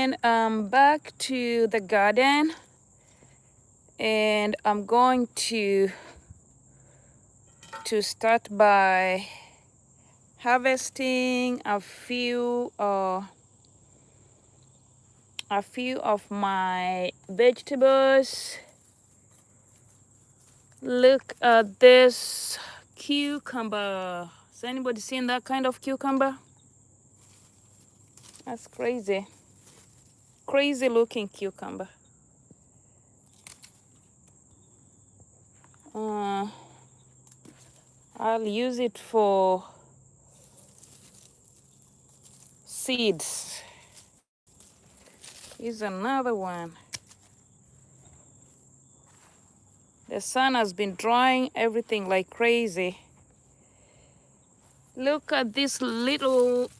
And I'm back to the garden, and I'm going to start by harvesting a few of my vegetables. Look at this cucumber. Has anybody seen that kind of cucumber? That's crazy. Crazy looking cucumber. I'll use it for seeds. Here's another one. The sun has been drying everything like crazy. Look at this little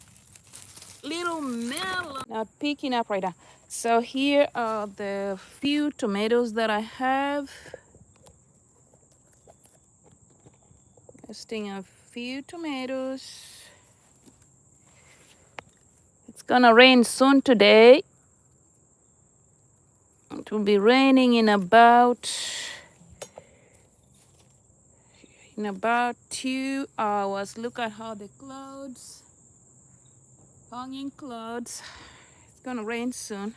melon. Not picking up right now. So here are the few tomatoes that I have. Testing a few tomatoes. It's gonna rain soon today. It will be raining in about 2 hours. Look at how the clouds, hanging clouds. It's gonna rain soon.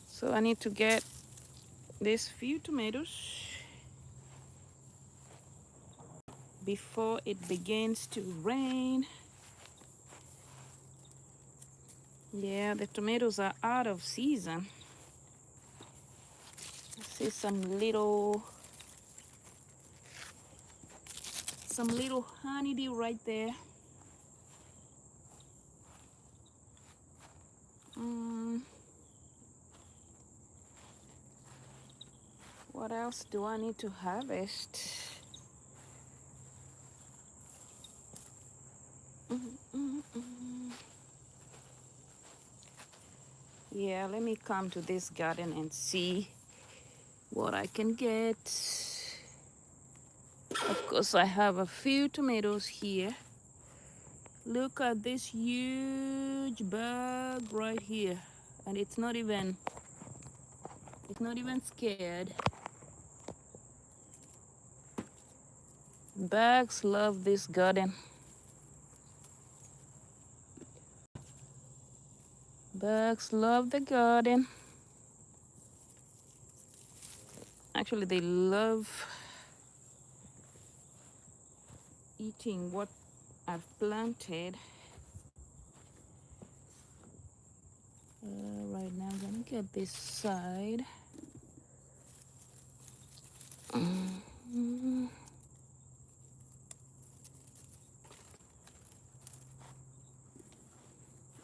So I need to get these few tomatoes before it begins to rain. Yeah, the tomatoes are out of season. I see some little honeydew right there. What else do I need to harvest? Yeah, let me come to this garden and see what I can get. Of course, I have a few tomatoes here. Look at this huge bag right here, and it's not even scared. Bags love this garden. Bugs love the garden. Actually, they love eating what I've planted. Right now, I'm gonna get this side.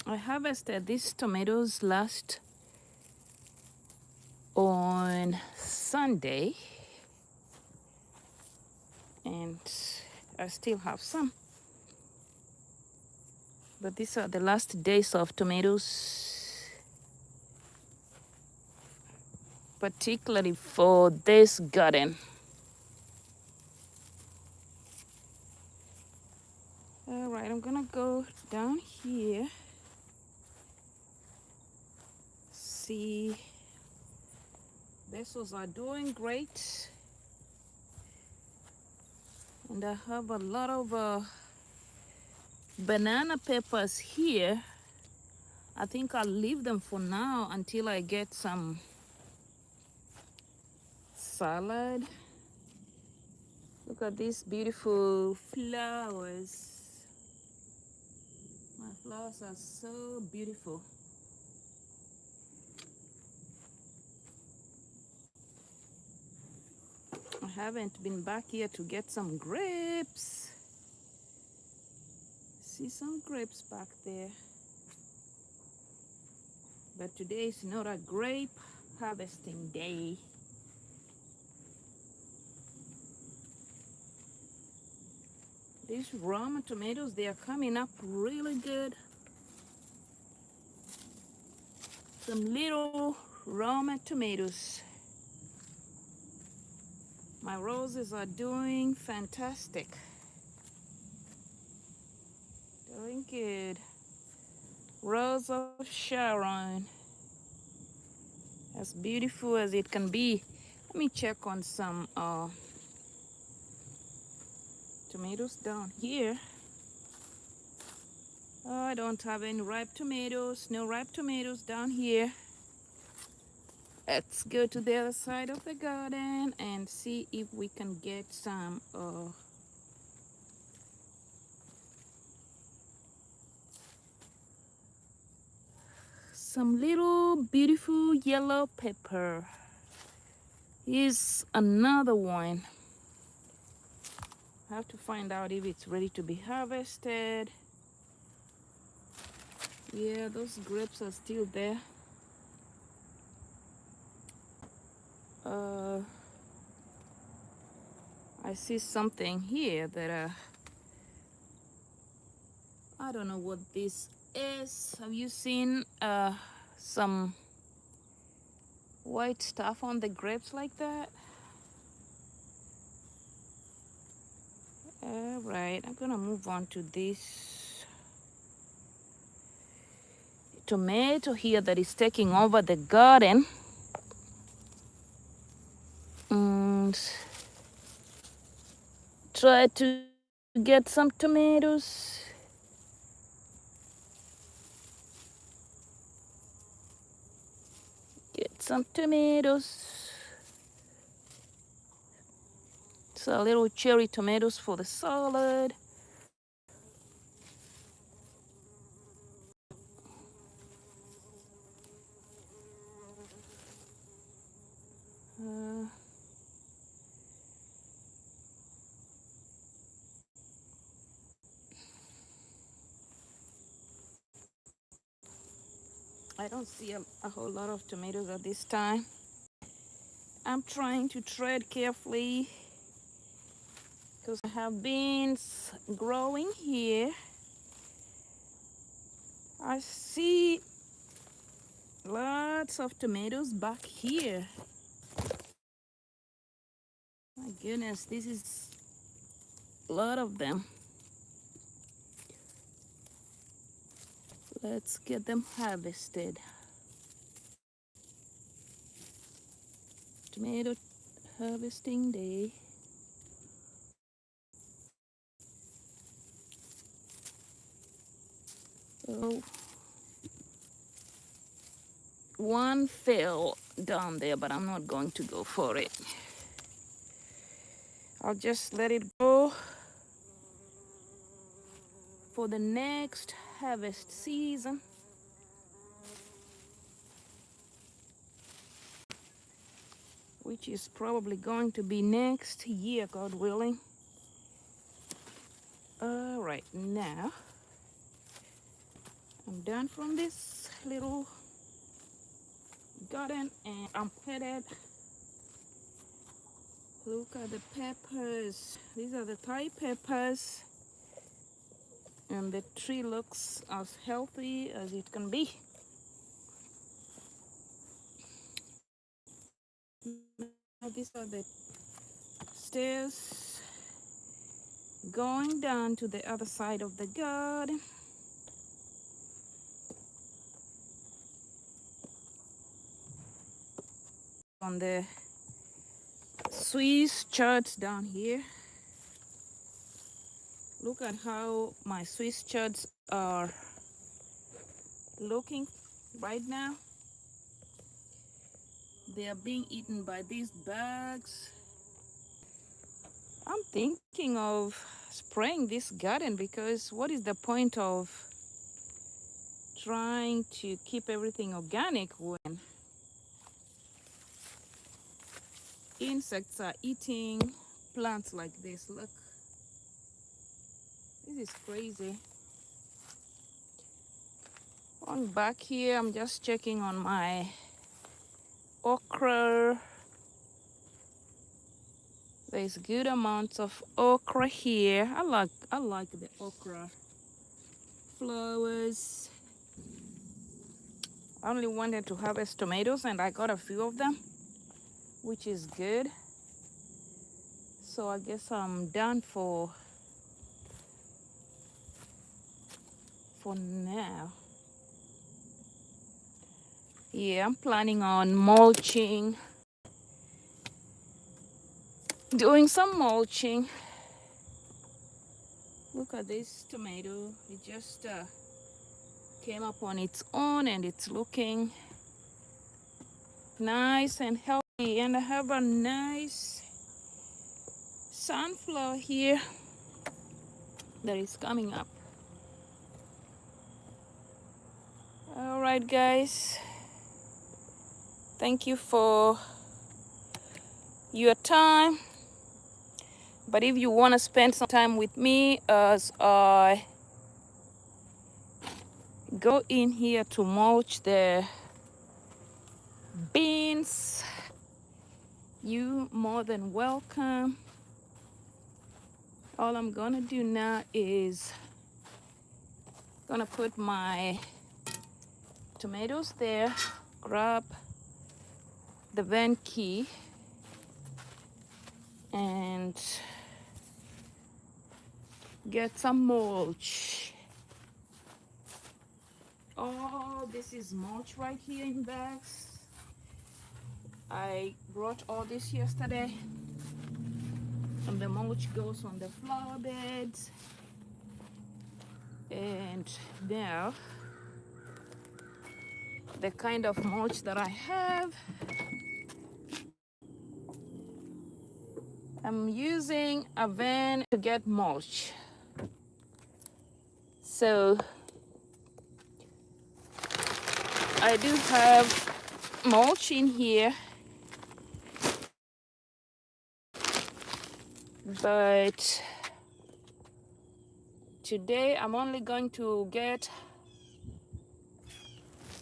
I harvested these tomatoes last on Sunday, and I still have some. But these are the last days of tomatoes, particularly for this garden. All right, I'm gonna go down here. See, vessels are doing great, and I have a lot of banana peppers here. I think I'll leave them for now until I get some salad. Look at these beautiful flowers. My flowers are so beautiful. I haven't been back here to get some grapes. See some grapes back there. But today is not a grape harvesting day. These Roma tomatoes, they are coming up really good. Some little Roma tomatoes. My roses are doing fantastic. Doing good. Rose of Sharon, as beautiful as it can be. Let me check on some tomatoes down here. Oh, I don't have any ripe tomatoes. No ripe tomatoes down here. Let's go to the other side of the garden and see if we can get some little beautiful yellow pepper. Here's another one. I have to find out if it's ready to be harvested. Yeah, those grapes are still there. I see something here that I don't know what this is. Have you seen some white stuff on the grapes like that? All right, I'm gonna move on to this tomato here that is taking over the garden. And try to get some tomatoes. Get some tomatoes. So little cherry tomatoes for the salad. I don't see a whole lot of tomatoes at this time. I'm trying to tread carefully because I have beans growing here. I see lots of tomatoes back here. My goodness, this is a lot of them. Let's get them harvested. Tomato harvesting day. Oh, one fell down there, but I'm not going to go for it. I'll just let it go for the next harvest season. Which is probably going to be next year, God willing. All right, now I'm done from this little garden and I'm headed. Look at the peppers. These are the Thai peppers. And the tree looks as healthy as it can be. Now these are the stairs going down to the other side of the garden. On the Swiss charts down here. Look at how my Swiss charts are looking right now. They are being eaten by these bugs. I'm thinking of spraying this garden because what is the point of trying to keep everything organic when insects are eating plants like this? Look, this is crazy. On back here, I'm just checking on my okra. There's good amounts of okra here. I like the okra flowers. I only wanted to harvest tomatoes and I got a few of them, which is good. So I guess I'm done for now. Yeah, I'm planning on mulching, doing some mulching. Look at this tomato. It just came up on its own and it's looking nice and healthy. And I have a nice sunflower here that is coming up. All right, guys. Thank you for your time. But if you want to spend some time with me as I go in here to mulch the beans, you more than welcome. All I'm gonna do now is gonna put my tomatoes there, grab the van key, and get some mulch. Oh, this is mulch right here in bags. I brought all this yesterday, and the mulch goes on the flower beds. And now the kind of mulch that I have, I'm using a van to get mulch. So I do have mulch in here, but today I'm only going to get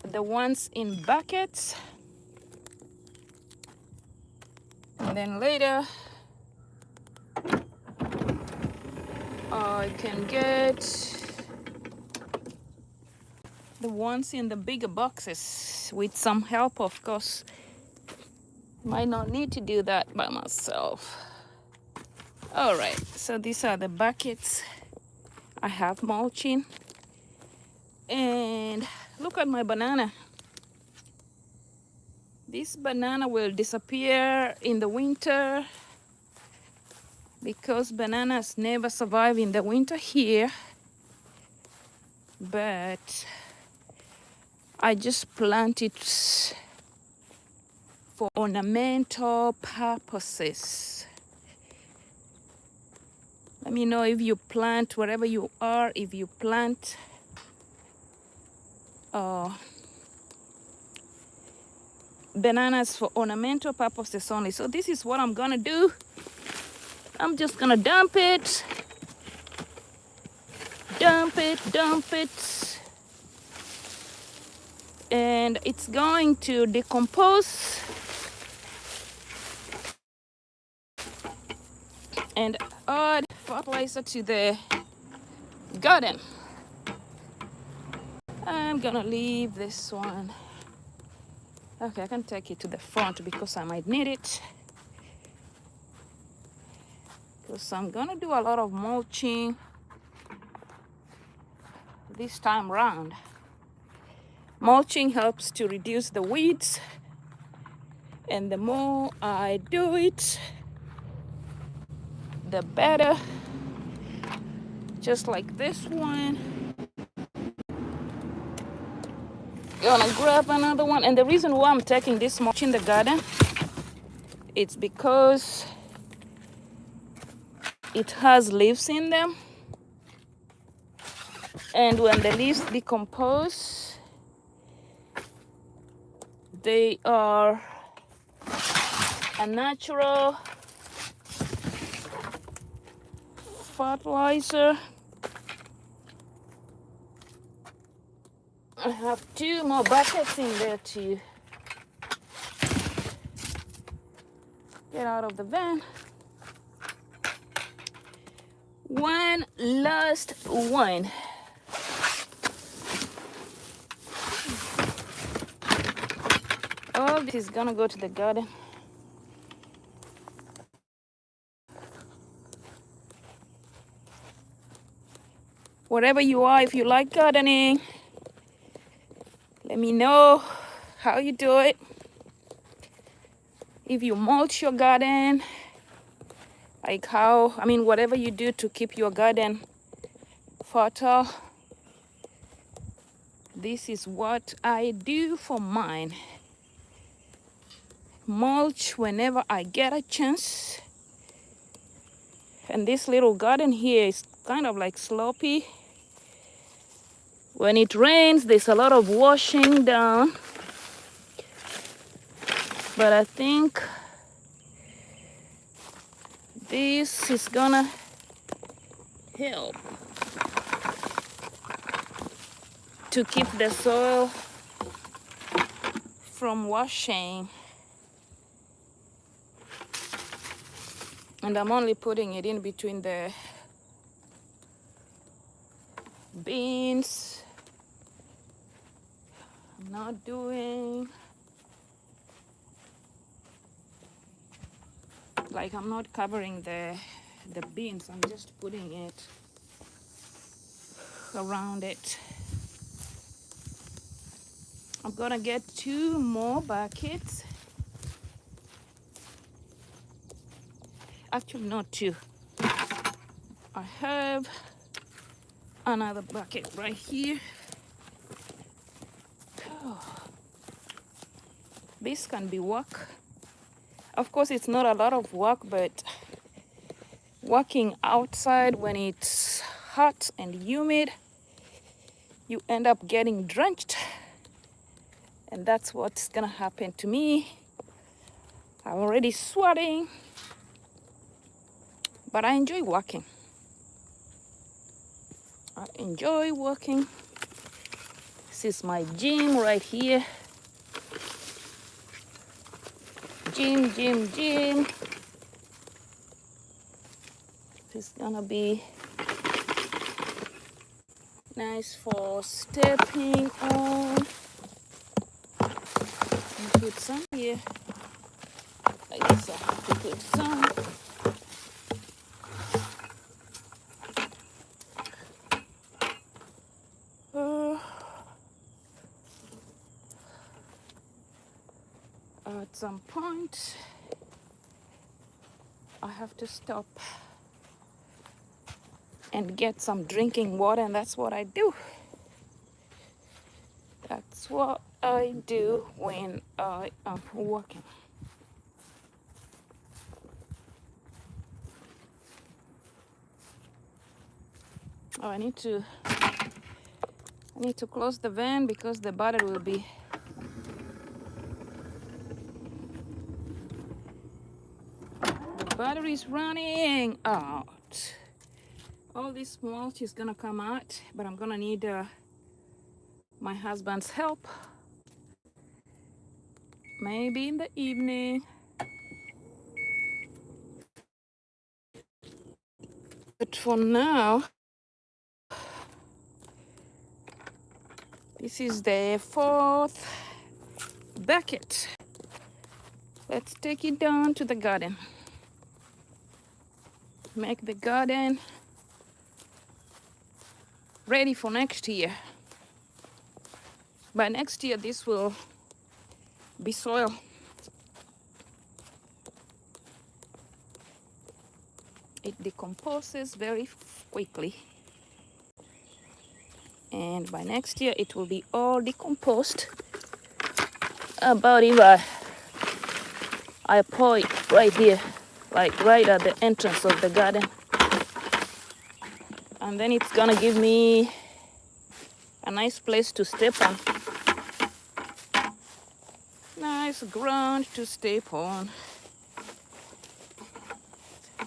the ones in buckets, and then later I can get the ones in the bigger boxes with some help, of course. Might not need to do that by myself. All right, so these are the buckets I have mulching. And look at my banana. This banana will disappear in the winter because bananas never survive in the winter here. But I just plant it for ornamental purposes. Let me know if you plant, wherever you are, if you plant bananas for ornamental purposes only. So this is what I'm gonna do. I'm just gonna dump it, and it's going to decompose and add fertilizer to the garden. I'm gonna leave this one. Okay, I can take it to the front because I might need it. Because I'm gonna do a lot of mulching this time round. Mulching helps to reduce the weeds, and the more I do it, the better. Just like this one. Gonna grab another one. And the reason why I'm taking this mulch in the garden, it's because it has leaves in them, and when the leaves decompose, they are a natural fertilizer. I have 2 more buckets in there to get out of the van. One last one. All this is gonna go to the garden. Wherever you are, if you like gardening, let me know. how you do it. If you mulch your garden, like whatever you do to keep your garden fertile, this is what I do for mine. Mulch whenever I get a chance. And this little garden here is kind of like sloppy. When it rains, there's a lot of washing down. But I think this is gonna help to keep the soil from washing. And I'm only putting it in between the beans. I'm not doing, like I'm not covering the beans. I'm just putting it around it. I'm gonna get 2 more buckets. Actually, not 2. I have another bucket right here. Oh. This can be work. Of course, it's not a lot of work, but working outside when it's hot and humid, you end up getting drenched. And that's what's gonna happen to me. I'm already sweating, but I enjoy working. I enjoy working. This is my gym right here. Gym. This is gonna be nice for stepping on. Put some here. I guess I have to put some. At some point, I have to stop and get some drinking water, and that's what I do. That's what I do when I am working. Oh, I need to close the van because the battery will be is running out. All this mulch is gonna come out, but I'm gonna need my husband's help. Maybe in the evening. But for now, this is the 4th bucket. Let's take it down to the garden. Make the garden ready for next year. By next year, this will be soil. It decomposes very quickly. And by next year, it will be all decomposed. About if I pour it right here, like right at the entrance of the garden. And then it's gonna give me a nice place to step on. Nice ground to step on.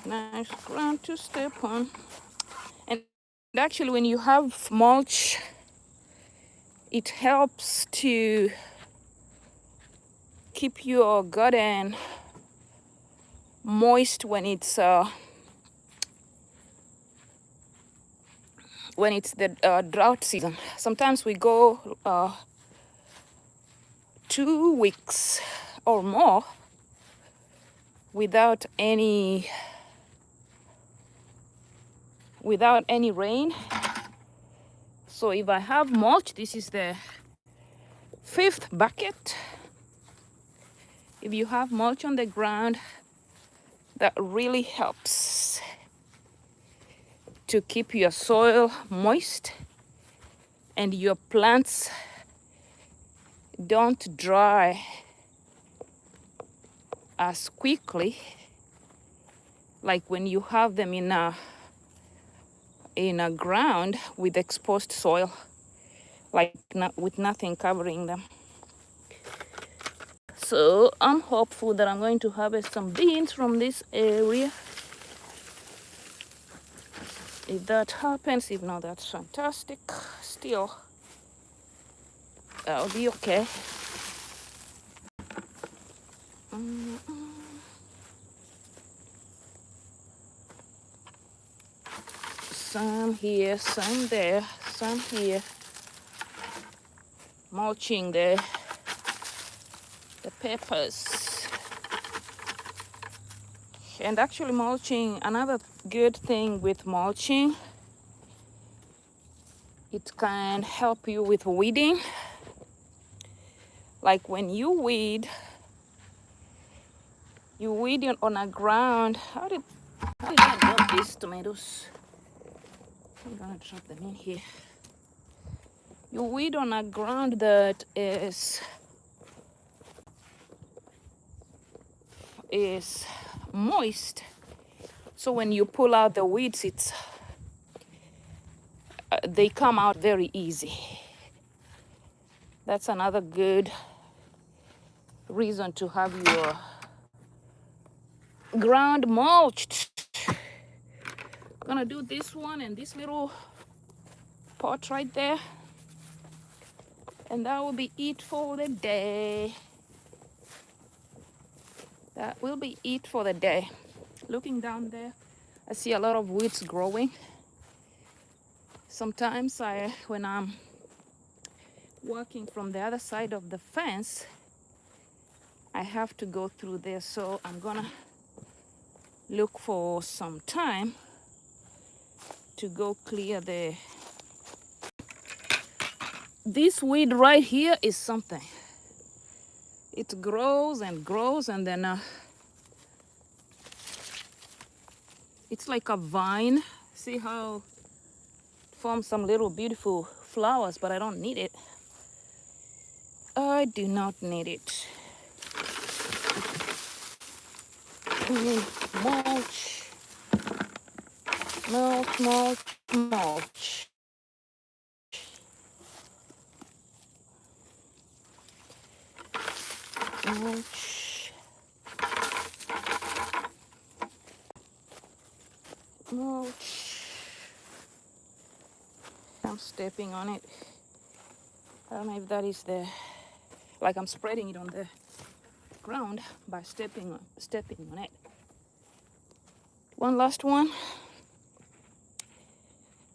Nice ground to step on. And actually, when you have mulch, it helps to keep your garden moist when it's the drought season. Sometimes we go 2 weeks or more without any rain. So if I have mulch, this is the 5th bucket. If you have mulch on the ground, that really helps to keep your soil moist and your plants don't dry as quickly like when you have them in a ground with exposed soil, like with nothing covering them. So I'm hopeful that I'm going to harvest some beans from this area. If that happens, if not, that's fantastic. Still, I'll be okay. Some here, some there, some here. Mulching the peppers. And actually mulching, another good thing with mulching, it can help you with weeding. Like when you weed on a ground. How did I drop these tomatoes? I'm gonna drop them in here. You weed on a ground that is moist. So when you pull out the weeds, they come out very easy. That's another good reason to have your ground mulched. I'm gonna do this one and this little pot right there, and that will be it for the day. That will be it for the day. Looking down there, I see a lot of weeds growing. Sometimes when I'm working from the other side of the fence, I have to go through there, so I'm gonna look for some time to go clear this weed right here is something. It grows and grows, and then it's like a vine. See how it forms some little beautiful flowers, but I don't need it. I do not need it. Mulch. Mulch, mulch, mulch. Mulch. Mulch. I'm stepping on it. I don't know if that is like I'm spreading it on the ground by stepping on it. One last one,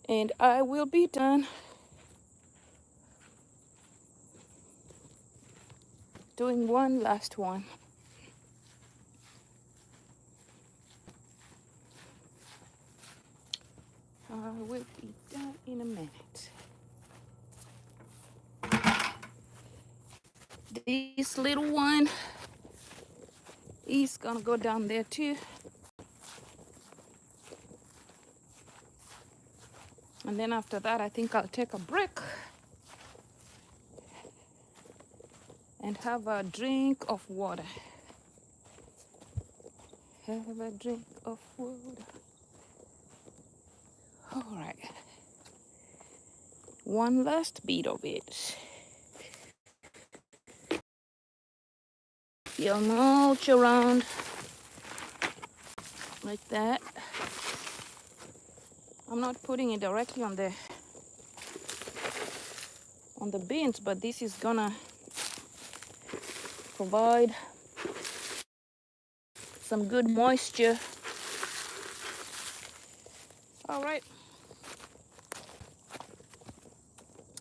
and I will be done. Doing one last one. I will be done in a minute. This little one is gonna go down there too. And then after that, I think I'll take a break and have a drink of water. Have a drink of water. All right. One last bit of it. You'll mulch around like that. I'm not putting it directly on the beans, but this is gonna provide some good moisture. All right,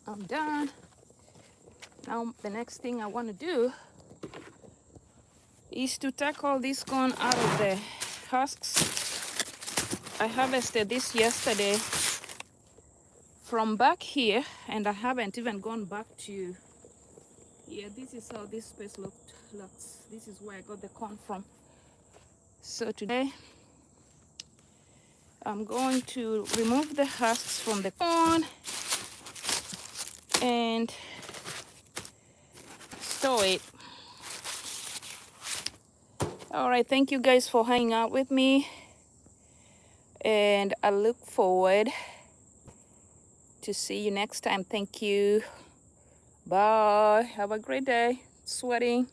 I'm done. Now the next thing I want to do is to take all this corn out of the husks. I harvested this yesterday from back here, and I haven't even gone back to Yeah, this is how this space looks. This is where I got the corn from. So today I'm going to remove the husks from the corn and store it. All right, thank you guys for hanging out with me, and I look forward to see you next time. Thank you. Bye. Have a great day. Sweating.